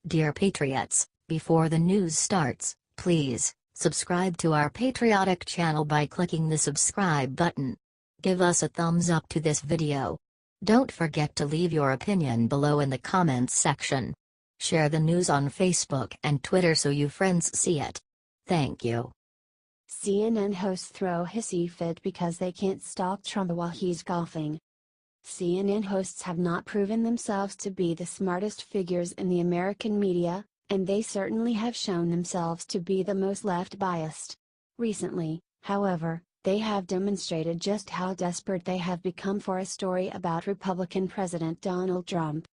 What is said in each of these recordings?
Dear Patriots, before the news starts, please subscribe to our patriotic channel by clicking the subscribe button. Give us a thumbs up to this video. Don't forget to leave your opinion below in the comments section. Share the news on Facebook and Twitter so you friends see it. Thank you. CNN hosts throw Hissy fit because they can't stalk Trump while he's golfing. CNN hosts have not proven themselves to be the smartest figures in the American media, and they certainly have shown themselves to be the most left-biased. Recently, however, they have demonstrated just how desperate they have become for a story about Republican President Donald Trump.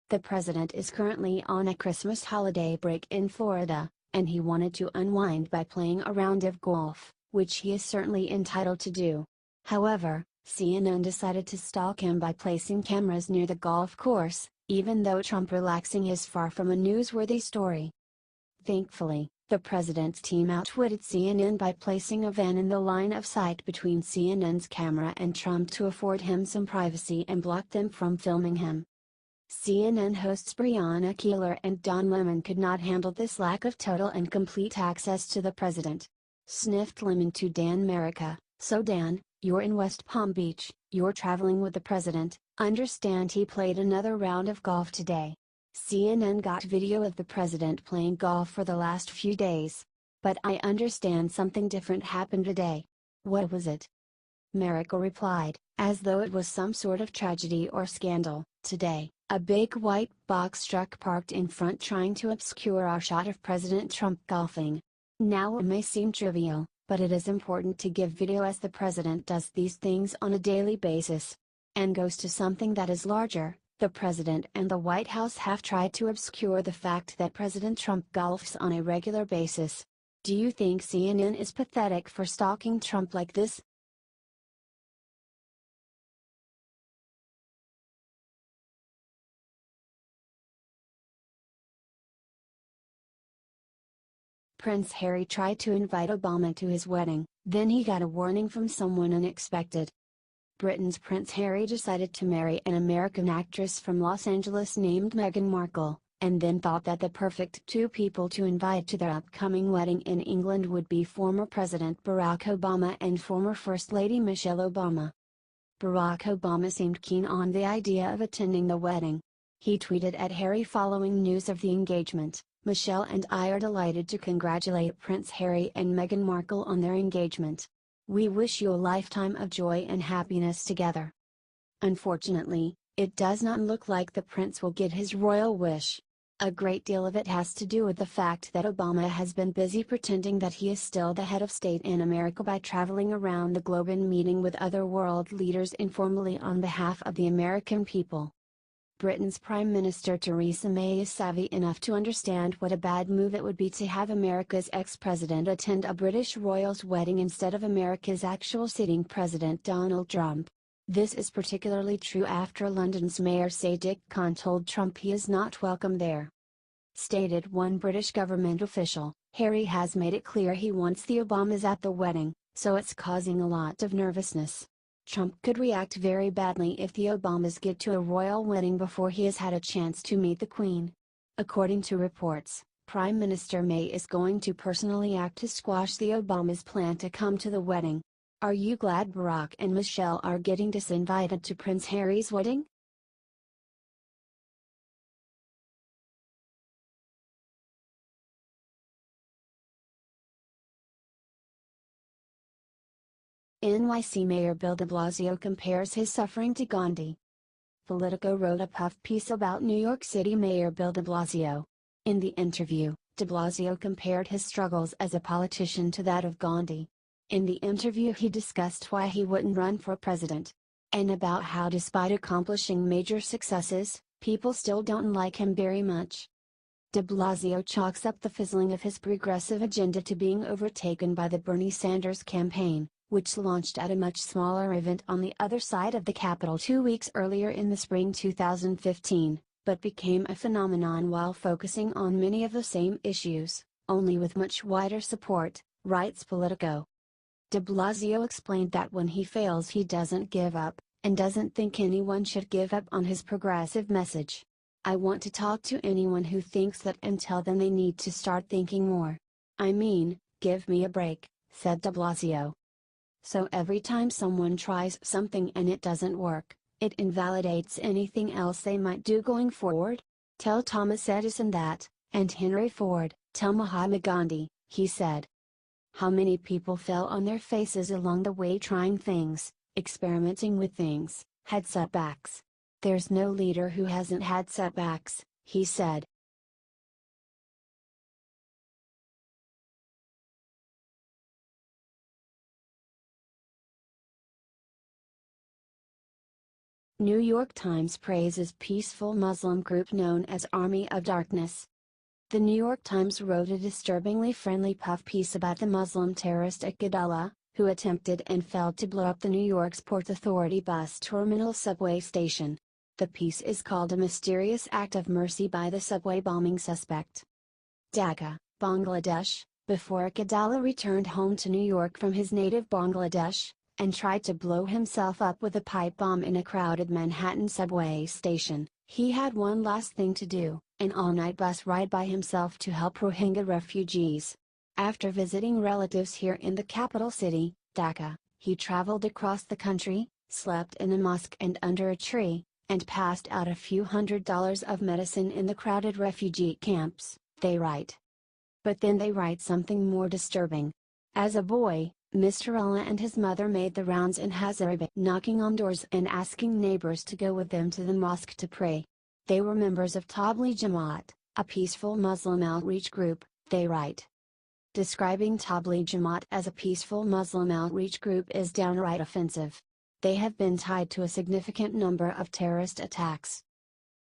The president is currently on a Christmas holiday break in Florida, and he wanted to unwind by playing a round of golf, which he is certainly entitled to do. However, CNN decided to stalk him by placing cameras near the golf course, even though Trump relaxing is far from a newsworthy story. Thankfully, the president's team outwitted CNN by placing a van in the line of sight between CNN's camera and Trump to afford him some privacy and block them from filming him. CNN hosts Brianna Keilar and Don Lemon could not handle this lack of total and complete access to the president. Sniffed Lemon to Dan Merica, "So Dan, you're in West Palm Beach, you're traveling with the president, understand he played another round of golf today. CNN got video of the president playing golf for the last few days. But I understand something different happened today. What was it?" Merica replied, as though it was some sort of tragedy or scandal, "Today, a big white box truck parked in front trying to obscure our shot of President Trump golfing. Now it may seem trivial, but it is important to give video as the president does these things on a daily basis. And goes to something that is larger, the president and the White House have tried to obscure the fact that President Trump golfs on a regular basis. Do you think CNN is pathetic for stalking Trump like this?" Prince Harry tried to invite Obama to his wedding, then he got a warning from someone unexpected. Britain's Prince Harry decided to marry an American actress from Los Angeles named Meghan Markle, and then thought that the perfect two people to invite to their upcoming wedding in England would be former President Barack Obama and former First Lady Michelle Obama. Barack Obama seemed keen on the idea of attending the wedding. He tweeted at Harry following news of the engagement, "Michelle and I are delighted to congratulate Prince Harry and Meghan Markle on their engagement. We wish you a lifetime of joy and happiness together." Unfortunately, it does not look like the prince will get his royal wish. A great deal of it has to do with the fact that Obama has been busy pretending that he is still the head of state in America by traveling around the globe and meeting with other world leaders informally on behalf of the American people. Britain's Prime Minister Theresa May is savvy enough to understand what a bad move it would be to have America's ex-president attend a British royal's wedding instead of America's actual sitting president Donald Trump. This is particularly true after London's Mayor Sadiq Khan told Trump he is not welcome there. Stated one British government official, "Harry has made it clear he wants the Obamas at the wedding, so it's causing a lot of nervousness. Trump could react very badly if the Obamas get to a royal wedding before he has had a chance to meet the Queen." According to reports, Prime Minister May is going to personally act to squash the Obamas' plan to come to the wedding. Are you glad Barack and Michelle are getting disinvited to Prince Harry's wedding? NYC Mayor Bill DeBlasio compares his suffering to Gandhi. Politico wrote a puff piece about New York City Mayor Bill DeBlasio. In the interview, DeBlasio compared his struggles as a politician to that of Gandhi. In the interview he discussed why he wouldn't run for president. And about how despite accomplishing major successes, people still don't like him very much. De Blasio chalks up the fizzling of his progressive agenda to being overtaken by the Bernie Sanders campaign, which launched at a much smaller event on the other side of the Capitol 2 weeks earlier in the spring 2015, but became a phenomenon while focusing on many of the same issues, only with much wider support, writes Politico. De Blasio explained that when he fails he doesn't give up, and doesn't think anyone should give up on his progressive message. I want to talk to anyone who thinks that and tell them they need to start thinking more. I mean, give me a break," said DeBlasio. "So every time someone tries something and it doesn't work, it invalidates anything else they might do going forward? Tell Thomas Edison that, and Henry Ford, tell Mahatma Gandhi," he said. How many people fell on their faces along the way trying things, experimenting with things, had setbacks. "There's no leader who hasn't had setbacks," he said. New York Times praises peaceful Muslim group known as Army of Darkness. The New York Times wrote a disturbingly friendly puff piece about the Muslim terrorist at Gandhi, who attempted and failed to blow up the New York's Port Authority bus terminal subway station. The piece is called "A Mysterious Act of Mercy by the Subway Bombing Suspect." Dhaka, Bangladesh. Before Gandhi returned home to New York from his native Bangladesh, and tried to blow himself up with a pipe bomb in a crowded Manhattan subway station, he had one last thing to do: an all-night bus ride by himself to help Rohingya refugees. After visiting relatives here in the capital city, Dhaka, he traveled across the country, slept in a mosque and under a tree, and passed out a few $100s of medicine in the crowded refugee camps, they write. But then they write something more disturbing. As a boy, Mr. Allah and his mother made the rounds in Hazaribagh, knocking on doors and asking neighbors to go with them to the mosque to pray. They were members of Tabligh Jamaat, a peaceful Muslim outreach group, they write. Describing Tabligh Jamaat as a peaceful Muslim outreach group is downright offensive. They have been tied to a significant number of terrorist attacks.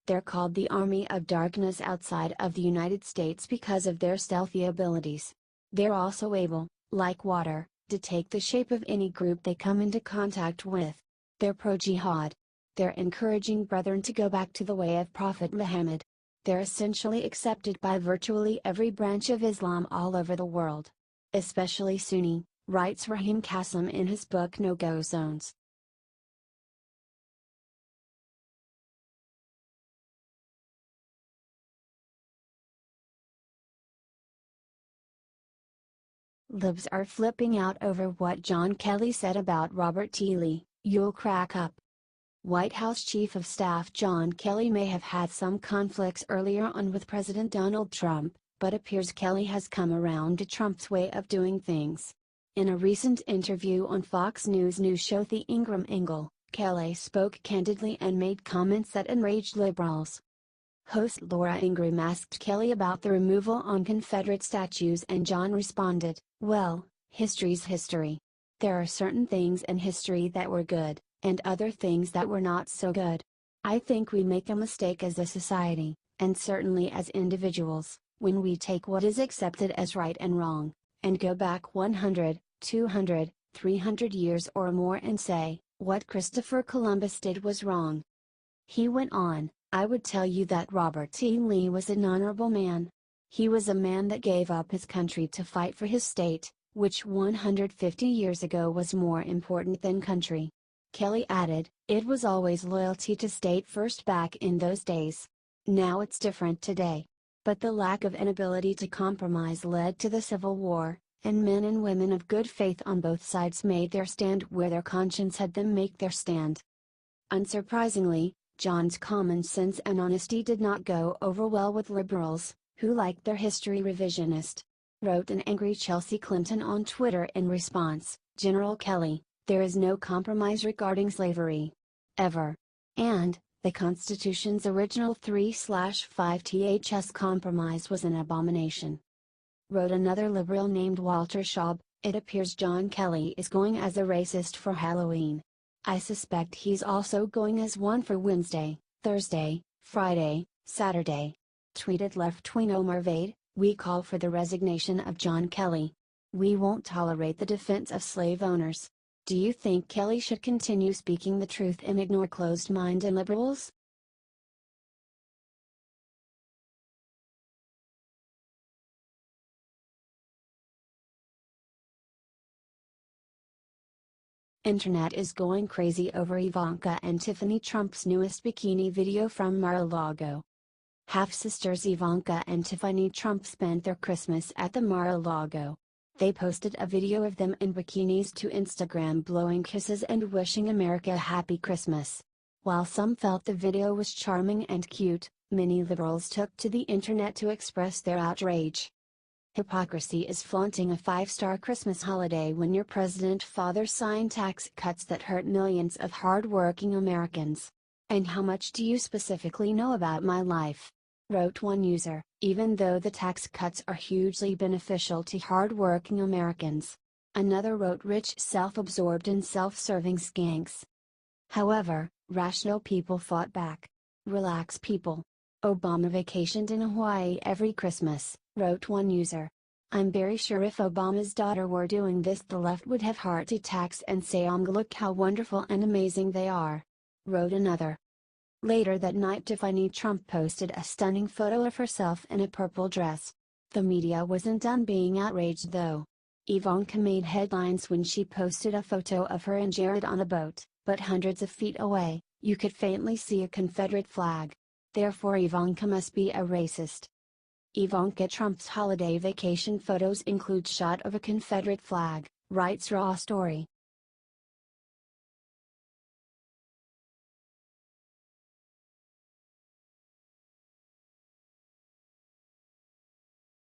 They're called the Army of Darkness outside of the United States because of their stealthy abilities. They're also able, like water, to take the shape of any group they come into contact with. They're pro-jihad. They're encouraging brethren to go back to the way of Prophet Muhammad. They're essentially accepted by virtually every branch of Islam all over the world. Especially Sunni, writes Rahim Qasim in his book No-Go Zones. Libs are flipping out over what John Kelly said about Robert T. Lee, "You'll crack up." White House Chief of Staff John Kelly may have had some conflicts earlier on with President Donald Trump, but appears Kelly has come around to Trump's way of doing things. In a recent interview on Fox News show The Ingram Angle, Kelly spoke candidly and made comments that enraged liberals. Host Laura Ingraham asked Kelly about the removal on Confederate statues and John responded, "Well, history's history. There are certain things in history that were good, and other things that were not so good. I think we make a mistake as a society, and certainly as individuals, when we take what is accepted as right and wrong, and go back 100, 200, 300 years or more and say, what Christopher Columbus did was wrong." He went on, "I would tell you that Robert T. Lee was an honorable man. He was a man that gave up his country to fight for his state, which 150 years ago was more important than country." Kelly added, "It was always loyalty to state first back in those days. Now it's different today. But the lack of inability to compromise led to the Civil War, and men and women of good faith on both sides made their stand where their conscience had them make their stand." Unsurprisingly, John's common sense and honesty did not go over well with liberals, who liked their history revisionist. Wrote an angry Chelsea Clinton on Twitter in response, "General Kelly, there is no compromise regarding slavery. Ever. And, the Constitution's original 3/5 compromise was an abomination." Wrote another liberal named Walter Schaub, "It appears John Kelly is going as a racist for Halloween. I suspect he's also going as one for Wednesday, Thursday, Friday, Saturday." Tweeted left-wing Omar Vaid, "We call for the resignation of John Kelly. We won't tolerate the defense of slave owners. Do you think Kelly should continue speaking the truth and ignore closed-minded liberals?" Internet is going crazy over Ivanka and Tiffany Trump's newest bikini video from Mar-a-Lago. Half-sisters Ivanka and Tiffany Trump spent their Christmas at the Mar-a-Lago. They posted a video of them in bikinis to Instagram blowing kisses and wishing America a happy Christmas. While some felt the video was charming and cute, many liberals took to the internet to express their outrage. Hypocrisy is flaunting a five-star Christmas holiday when your president father signed tax cuts that hurt millions of hard-working Americans. And how much do you specifically know about my life? Wrote one user. Even though the tax cuts are hugely beneficial to hard-working Americans. Another wrote rich self-absorbed and self-serving skanks. However, rational people fought back. Relax people. Obama vacationed in Hawaii every Christmas, wrote one user. I'm very sure if Obama's daughter were doing this the left would have heart attacks and say look how wonderful and amazing they are. Wrote another. Later that night Tiffany Trump posted a stunning photo of herself in a purple dress. The media wasn't done being outraged though. Ivanka made headlines when she posted a photo of her and Jared on a boat, but hundreds of feet away, you could faintly see a Confederate flag. Therefore Ivanka must be a racist. Ivanka Trump's holiday vacation photos include shot of a Confederate flag, writes Raw Story.